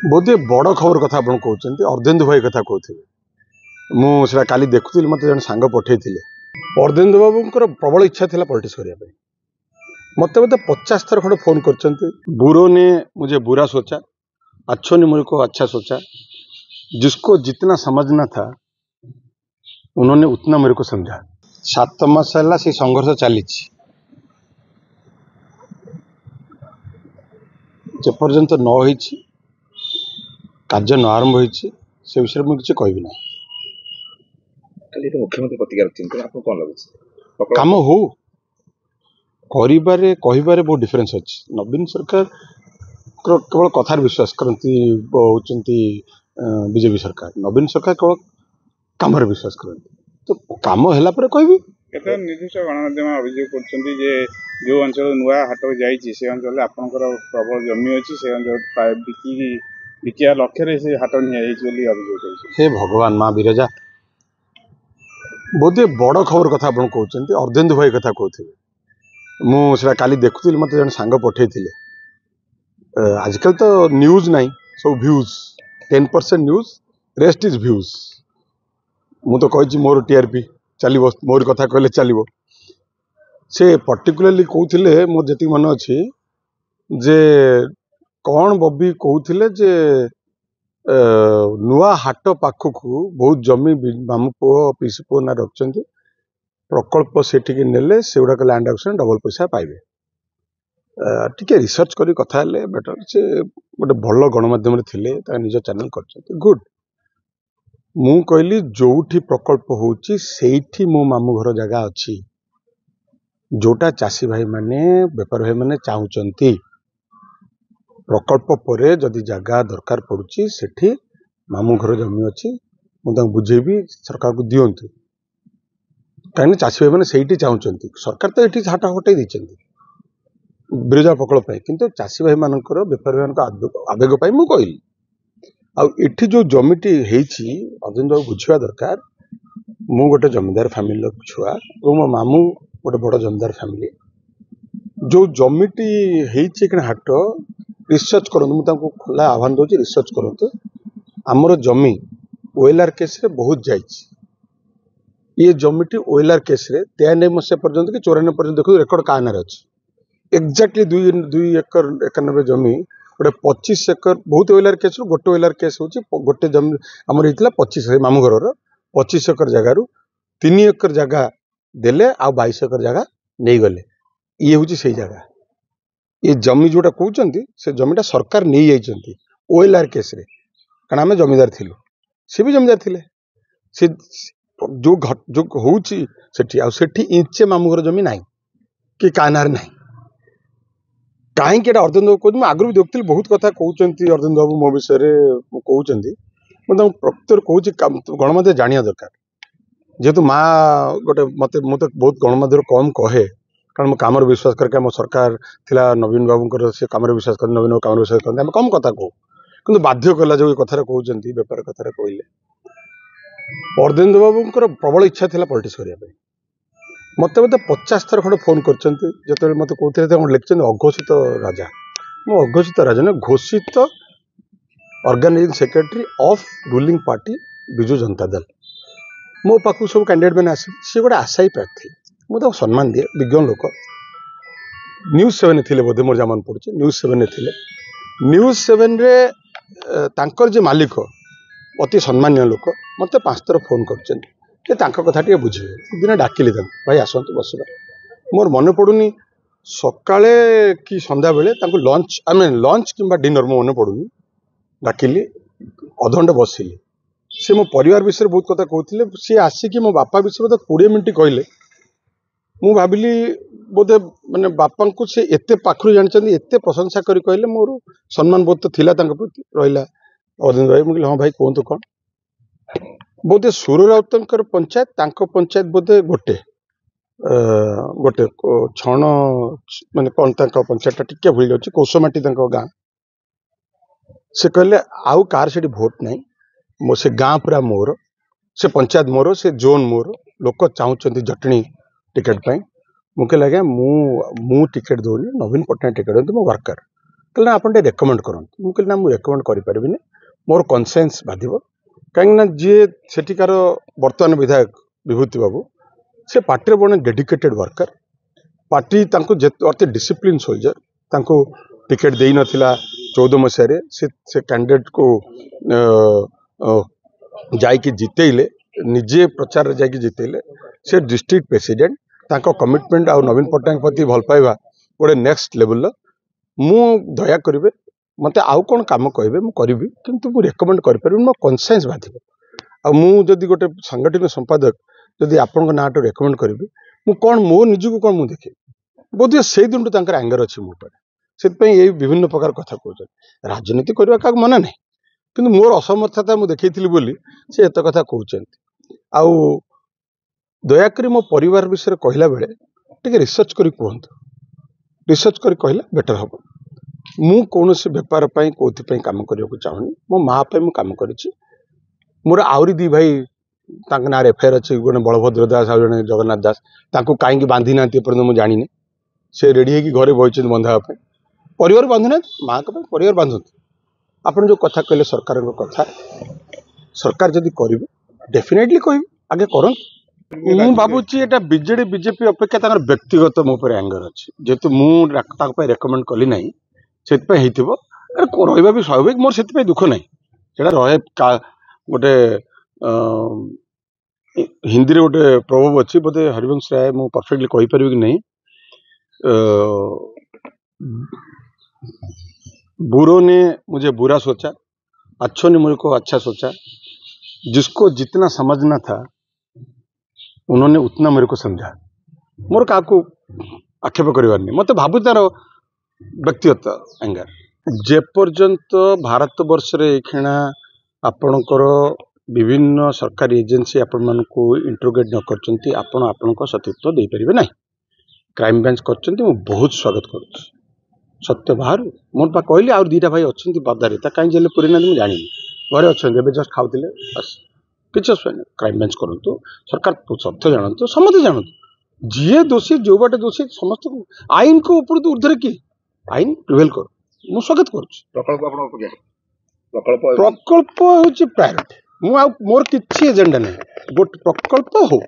बोधे बड़ खबर कथा आप कहते अर्धेन्दु भाई कथा कहते मुझे काली देखुली मत जन सांग पठे अर्धेन्दु बाबू प्रबल इच्छा थी पॉलिटिक्स करने मत बोधे 50 थर खंड फोन कर बुरो ने मुझे बुरा सोचा, अच्छों ने मुझे को अच्छा सोचा। जिसको जितना समझना था उन्होंने उतना मेरे को समझा। 7 मास से संघर्ष चली जेपर्यंत न हो कार्य न आरंभ हो से विषय में किसी कहबी ना। मुख्यमंत्री प्रतिक्रिया आपको कौन लगे काम हो करिबारे कहिबारे बहुत डिफरेंस अच्छी। नवीन सरकार केवल कथार विश्वास करती होती बीजेपी सरकार, नवीन सरकार केवल काम विश्वास करती। तो काम है कहबी केते निर्दिष्ट गणमाध्यम अभियोग करछन्ती जे जो अंचल नुआ हाट जाइछि से अंचल आपनकर प्रबल जमी अछि से अंचल बिकिया लक्ष्य से हाट निया जाइछि बोली अभियोग करछि। हे भगवान माँ विरजा बोधे बड़ खबर कथा आप कहते अर्धेन्दु भाई कथा कहते मुझे काली देखुली मत जन सांग पठे आजकल तो न्यूज नहीं सब views 10% news rest is views. मु तो कही मोर टीआरपी चलो मोर कथा कहले चलो से पर्टिकुलरली कहते मोर जी मन अच्छी जे कौन बबी कहते जे नुआ हाट पाखक बहुत जमी मामू पु पीसी पु ना रखते प्रकल्प से नेले से गुड़ाक लैंड एक्शन डबल पैसा पाइबे। टिके रिसर्च करी कथा हेले बेटर से गोटे भल गणमाध्यम थे निज चैनल कर गुड। मु कहली जोठी प्रकल्प होची सेठी मो मामू घर जगह अच्छी जोटा चाषी भाई माने बेपार भाई माने चाहूचंती प्रकल्प परे जदि जगह दरकार पड़ुची सेठी मामू घर जमी अच्छी मुझे बुझेबी सरकार को दियंतु कहीं चाषी भाई मैंने से चाहूँगी। सरकार तो ये हाट हटाई देती बिरजा प्रकल्प किंतु चाषी भाई मानकर बेपारी मान आवेग मुझे कहली आठी जो जमीटी अर्जुन बाबू बुझा दरकार। मु गोटे जमींदार फैमिली छुआ और मो मामू गोटे बड़ जमींदार फैमिली जो जमीटी हाट रिसर्च करूँ मुझे खोला आह्वान दूसरी रिसर्च करूँ। आमर जमी ओएलआर केस रे बहुत जाइए ये जमीटी ओएलआर केस रे 93 मसीहा पर्यंत कि 94 पर्यंत देखो रेकर्ड का नारे अच्छी एक्जाक्टली 2 एकर 91 जमी गोटे 25 एकर बहुत ओएलआर केस गोटे ओएलआर केस हो गोटे जमी आमर होता 25 मामू घर 25 एकर जगार 3 एकर जगह देले आ 22 एकर जगह नहीं गले। ये हूँ से जगह ये जमी जोटा कहते से जमीटा सरकार नहीं जाइए ओएलआर केस रे कारण आम जमीदार थिलु सी भी जमीदार थिले से जो जो होची सेठी इंचे मामू घर जमी नाई कि कानार नाई कहीं अर्धेन्दु बाबू कहते आगु भी देखती बहुत कथा कहते अर्धेन्दु बाबू मो विषय कहते मुझे प्रकृतर कहूँ गणमाध्यम जाना दरकार जेहेतु माँ गोटे मत मुझे बहुत गणमाध्यम कम कहे कारण मो कम विश्वास करके मो सरकार थिला नवीन बाबू से कम विश्वास कर नवीन बाबू कम विश्वास करते कम कथा कहूँ कि बाध्य कला जो कथा कहते बेपार कथा कहले अर्धेन्दु बाबू प्रबल इच्छा थी पॉलिटिक्स करने मत बोधे 50 थर खंड फोन कर मत कहते लिखते अघोषित राजा मो अघोषित राजा ने घोषित organising secretary of ruling party Biju Janata Dal मो पाक सब कैंडिडेट मैंने आस सी गोटे आशायी प्रार्थी मुझे सम्मान दिए विज्ञ लोक न्यूज 7 थे बोधे मोर जमान पड़े न्यूज 7 थे न्यूज 7 रे तांकर जे मालिक अति सम्मान्य लोक मत 5 थर फोन कर कथा टे बुझे दिन डाकिली भाई आसतु बसवा मोर मन पड़ूनी सकाळे कि संध्या बेले लंच आई मीन लंच कि डिनर मो मन पड़ूनी डाकिली अधघंटे बसिली सी मो परिवार विषय बहुत कथा कहते सी आसिकी मो बापा विषय 20 मिनट कहले मु भाविली बोधे माने बापा को सी एते पाखरु जानछन्ती एते प्रशंसा करी कहले मोर सम्मान बहुत तो थिला तांको प्रति रहिला। अर्जुन भाई मुझे हाँ भाई कहतु कौन बोधे सुर राउतर पंचायत बोधे गोटे गोटे छण माने कौन पंचायत टिके भूल जाऊँ कौशमाटी गाँ से कहले आउ कार से भोट नहीं मो से गाँ पूरा मोर से पंचायत मोर से जोन मोर लोक चाहूँगी जटणी टिकेट मुझे लगे मु टिकेट दौनी नवीन पट्टनायक टिकेट मो वर्कर कहले आप रेकमेंड करते मुझे ना मुझे रेकमेंड करें मोर कनसाइंस बाधिब कहीं जी सेठिकार बर्तमान विधायक विभूति बाबू से पार्टी बड़े डेडिकेटेड वर्कर पार्टी अति डिसिप्लिन सोल्जर टिकेट दे नथिला 14 मसीह से कैंडिडेट को जाइकी जितेले निजे प्रचार जाइकी जितेले से डिस्ट्रिक्ट प्रेसिडेंट तांको कमिटमेंट आ नवीन पट्टनायक प्रति भल पाइबा गोटे नेक्स्ट लेवल मु दया करेंगे मत आउ कौन कम कहे मुझे किंतु मु रेकमेंड करें मो कनसाइंस बाधिब आदि गोटे सांगठनिक संपादक जदि आपण ना रेकमेंड करी मु कौन मो निजक कौन मुझे देखे बोधे से दिन एंगर अच्छी मो पर से ये विभिन्न प्रकार कथा कहते राजनीति करने का मना नहीं कि मोर असमर्थता मुझे देखी बोली से एत कथा कहते आउ दयाक मो परिवार विषय कहला बेले टे रिसर्च करी कहतु रिसर्च करी कहला बेटर हम मु कौन से बेपार कौन काम करने को चाहूनी मो माँ मु काम करी मोर आहरी दी भाई ना एफआईआर अच्छे गोटे बलभद्र दास आ जड़े जगन्नाथ दास कहीं बांधी ना मुझे जानी से रेडी है घरे बही बंधापे परिवार बांधु ना माँ का परिवार बांधते आप जो कथा कहले सरकार कथा सरकार जदि करेंगे डेफिनेटली कह आगे कर मु भावुची एटा बीजेडी बीजेपी अपेक्षा व्यक्तिगत मो पर एंगर अच्छी जेहेतु मुझे रेकमेंड कली ना से रहा भी स्वाभाविक मोर से दुख ना रहे गोटे हिंदी रे गोटे प्रभाव अच्छी बोधे हरिवंश राय मु परफेक्टली कहीपर कि नहीं बुरों ने मुझे बुरा सोचा अच्छों ने मुझे को अच्छा सोचा जिसको जितना समझना था उन्होंने उतना मेरे को समझा मोर क्या आक्षेप करवार नहीं मत भावु तार व्यक्तिगत एंगर जेपर्यंत भारत वर्ष रे खेणा आपणकर विभिन्न सरकारी एजेंसी आपण मानक इंटरोगेट न करचंती आपण आपणक सतीत्व दे परिबे नहीं क्राइम ब्रांच करचंती मु बहुत स्वागत करूँ सत्य बाहर मोर पा कहली आ दीटा भाई अच्छा पदारे कहीं जेल पूरी ना जानी घरे अच्छा जस्ट खाऊले बस किसी असुविधा नहीं क्राइम ब्रांच करूँ सरकार सत्य जानतु समस्त जानतु जी दोषी जो बाटे दोषी समस्त आईन को ऊपर तो ऊर्धे किए आईन प्रिवेल कर मु स्वागत करुँ प्रकल्प हूँ प्रायोरिटी मोर किसी एजेंडा नहीं गोटे प्रकल्प हो